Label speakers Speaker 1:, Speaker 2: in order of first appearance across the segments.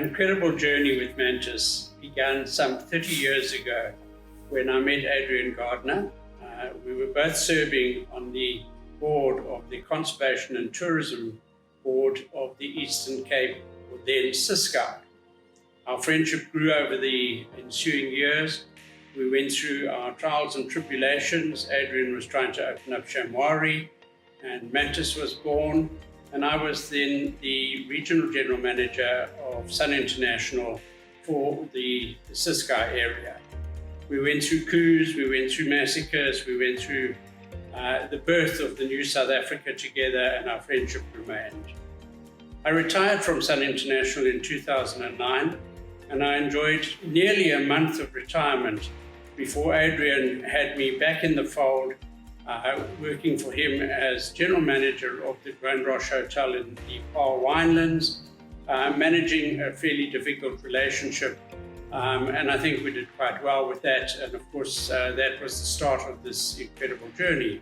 Speaker 1: incredible journey with Mantis began some 30 years ago when I met Adrian Gardner. We were both serving on the board of the Conservation and Tourism Board of the Eastern Cape, or then Cisco. Our friendship grew over the ensuing years. We went through our trials and tribulations. Adrian was trying to open up Shamwari, and Mantis was born. And I was then the Regional General Manager of Sun International for the Cisco area. We went through coups, we went through massacres, we went through the birth of the new South Africa together, and our friendship remained. I retired from Sun International in 2009, and I enjoyed nearly a month of retirement before Adrian had me back in the fold, working for him as General Manager of the Graham Vass Hotel in the Paarl Winelands, managing a fairly difficult relationship. And I think we did quite well with that. And of course, that was the start of this incredible journey.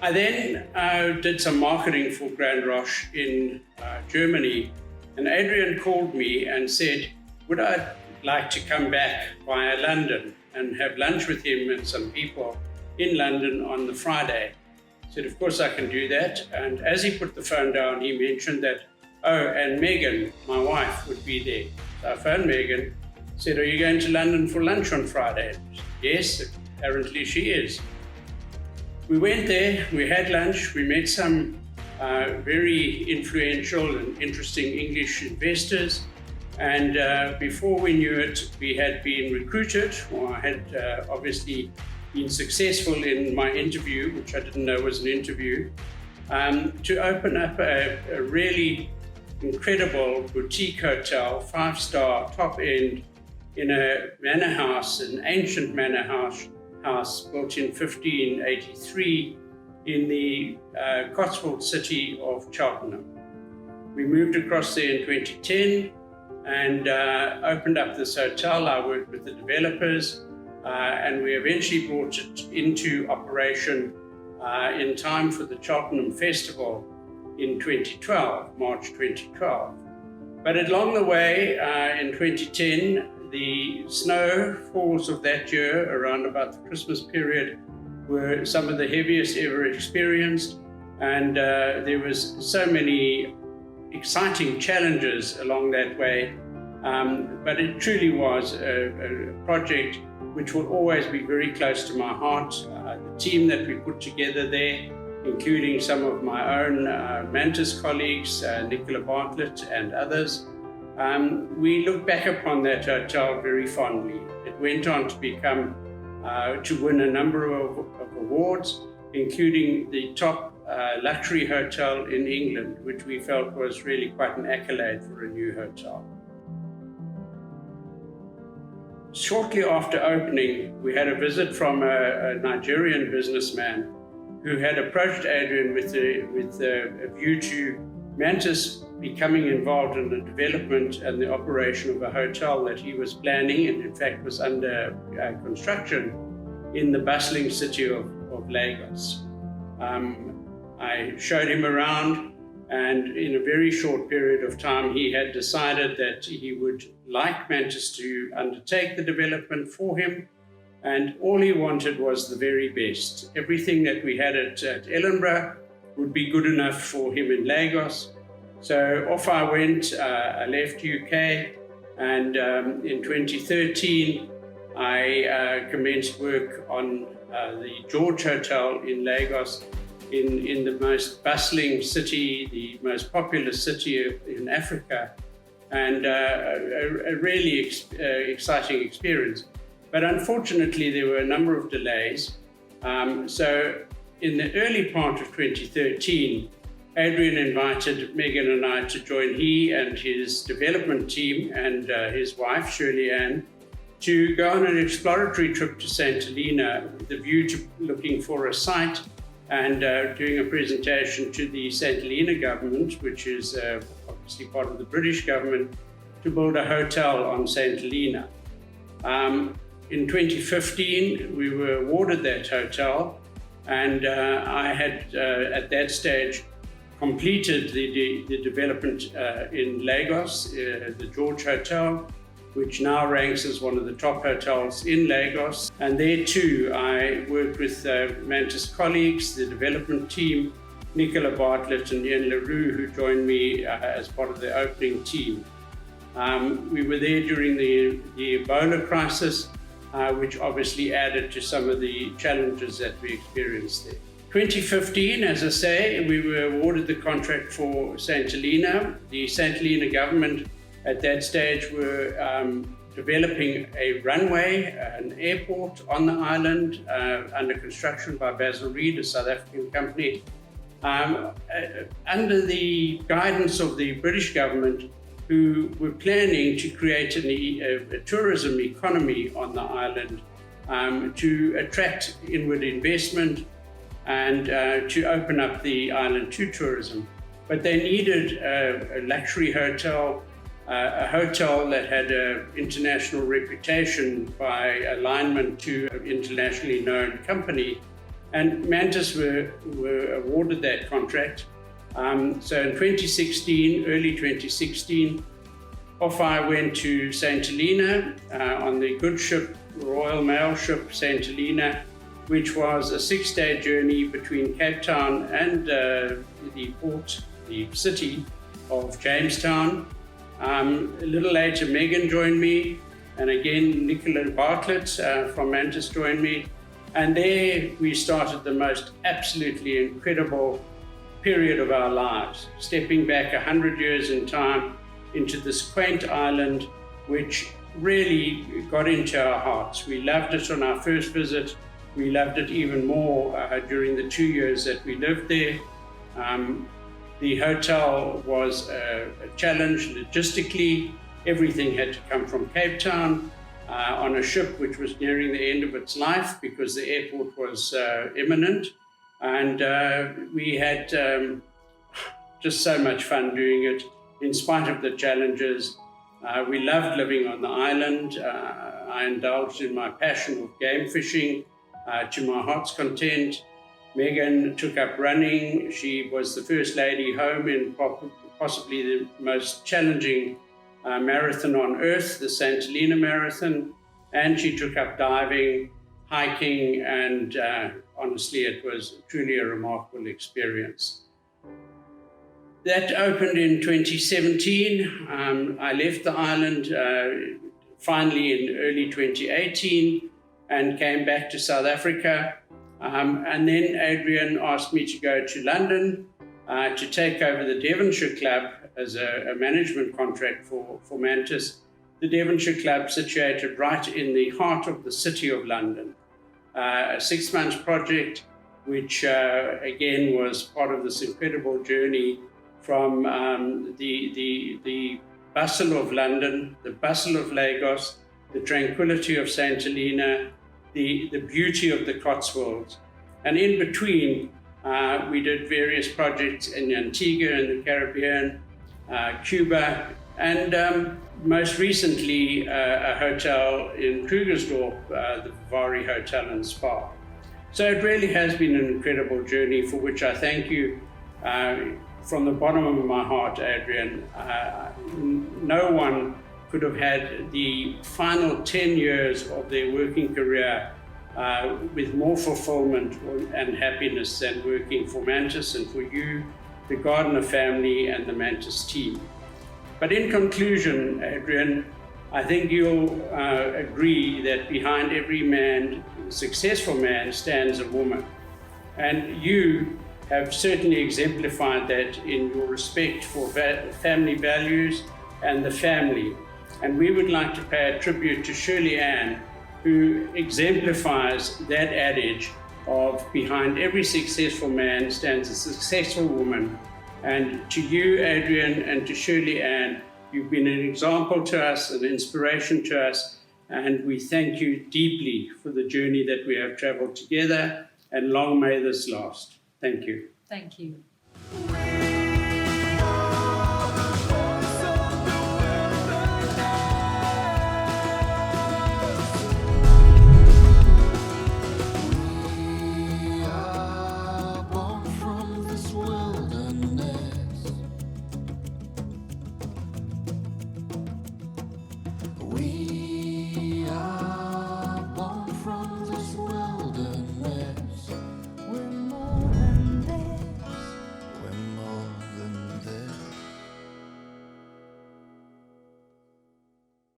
Speaker 1: I then did some marketing for Graham Vass in Germany. And Adrian called me and said, would I like to come back via London and have lunch with him and some people in London on the Friday? I said, of course I can do that. And as he put the phone down, he mentioned that, oh, and Megan, my wife, would be there. So I phoned Megan, said, are you going to London for lunch on Friday? Yes, apparently she is. We went there, we had lunch, we met some very influential and interesting English investors. And before we knew it, we had been recruited, or I had obviously been successful in my interview, which I didn't know was an interview, to open up a really incredible boutique hotel, 5-star, top end, in a manor house, an ancient manor house built in 1583 in the Cotswolds city of Cheltenham. We moved across there in 2010 and opened up this hotel. I worked with the developers and we eventually brought it into operation in time for the Cheltenham Festival in 2012, March 2012. But along the way, in 2010, the snowfalls of that year, around about the Christmas period, were some of the heaviest ever experienced. And there was so many exciting challenges along that way. But it truly was a project which will always be very close to my heart. The team that we put together there, including some of my own Mantis colleagues, Nicola Bartlett and others. We look back upon that hotel very fondly. It went on to become, to win a number of awards, including the top luxury hotel in England, which we felt was really quite an accolade for a new hotel. Shortly after opening, we had a visit from a Nigerian businessman who had approached Adrian with a view to Mantis becoming involved in the development and the operation of a hotel that he was planning, and in fact was under construction in the bustling city of Lagos. I showed him around, and in a very short period of time, he had decided that he would like Mantis to undertake the development for him. And all he wanted was the very best. Everything that we had at Edinburgh would be good enough for him in Lagos. So off I went, I left UK, and in 2013, I commenced work on the George Hotel in Lagos, in the most bustling city, the most populous city in Africa, and a really exciting experience. But unfortunately, there were a number of delays. So in the early part of 2013, Adrian invited Megan and I to join he and his development team and his wife, Shirley Ann, to go on an exploratory trip to St. Helena with the view to looking for a site and doing a presentation to the St. Helena government, which is obviously part of the British government, to build a hotel on St. Helena. In 2015, we were awarded that hotel, and I had, at that stage, completed the development in Lagos, the George Hotel, which now ranks as one of the top hotels in Lagos. And there too, I worked with Mantis colleagues, the development team, Nicola Bartlett and Ian LaRue, who joined me as part of the opening team. We were there during the Ebola crisis, which obviously added to some of the challenges that we experienced there. 2015, as I say, we were awarded the contract for St. Helena. The St. Helena government at that stage were developing a runway, an airport on the island under construction by Basil Reed, a South African company. Under the guidance of the British government, who were planning to create a tourism economy on the island to attract inward investment and to open up the island to tourism. But they needed a luxury hotel, a hotel that had an international reputation by alignment to an internationally known company. And Mantis were awarded that contract. So in 2016, early 2016, off I went to St. Helena on the good ship, Royal Mail ship St. Helena, which was a 6-day journey between Cape Town and the port, the city of Jamestown. A little later, Megan joined me, and again, Nicola Bartlett from Mantis joined me. And there we started the most absolutely incredible period of our lives, stepping back 100 years in time into this quaint island, which really got into our hearts. We loved it on our first visit. We loved it even more during the 2 years that we lived there. The hotel was a challenge logistically. Everything had to come from Cape Town on a ship which was nearing the end of its life because the airport was imminent. And we had just so much fun doing it in spite of the challenges. We loved living on the island. I indulged in my passion of game fishing to my heart's content. Megan took up running. She was the first lady home in possibly the most challenging marathon on earth, the St. Helena Marathon. And she took up diving, hiking, and honestly, it was truly a remarkable experience. That opened in 2017. I left the island finally in early 2018 and came back to South Africa. And then Adrian asked me to go to London to take over the Devonshire Club as a management contract for Mantis. The Devonshire Club situated right in the heart of the City of London. A 6-month project, which again was part of this incredible journey from the bustle of London, the bustle of Lagos, the tranquility of St. Helena, the beauty of the Cotswolds. And in between, we did various projects in Antigua in the Caribbean, Cuba, and most recently a hotel in Krugersdorp, the Vivari Hotel and Spa. So it really has been an incredible journey for which I thank you from the bottom of my heart, Adrian. No one could have had the final 10 years of their working career with more fulfillment and happiness than working for Mantis and for you, the Gardner family, and the Mantis team. But in conclusion, Adrian, I think you'll agree that behind every man, successful man, stands a woman. And you have certainly exemplified that in your respect for family values and the family. And we would like to pay a tribute to Shirley Ann, who exemplifies that adage of behind every successful man stands a successful woman. And to you, Adrian, and to Shirley Ann, you've been an example to us, an inspiration to us, and we thank you deeply for the journey that we have traveled together, and long may this last. Thank you.
Speaker 2: Thank you.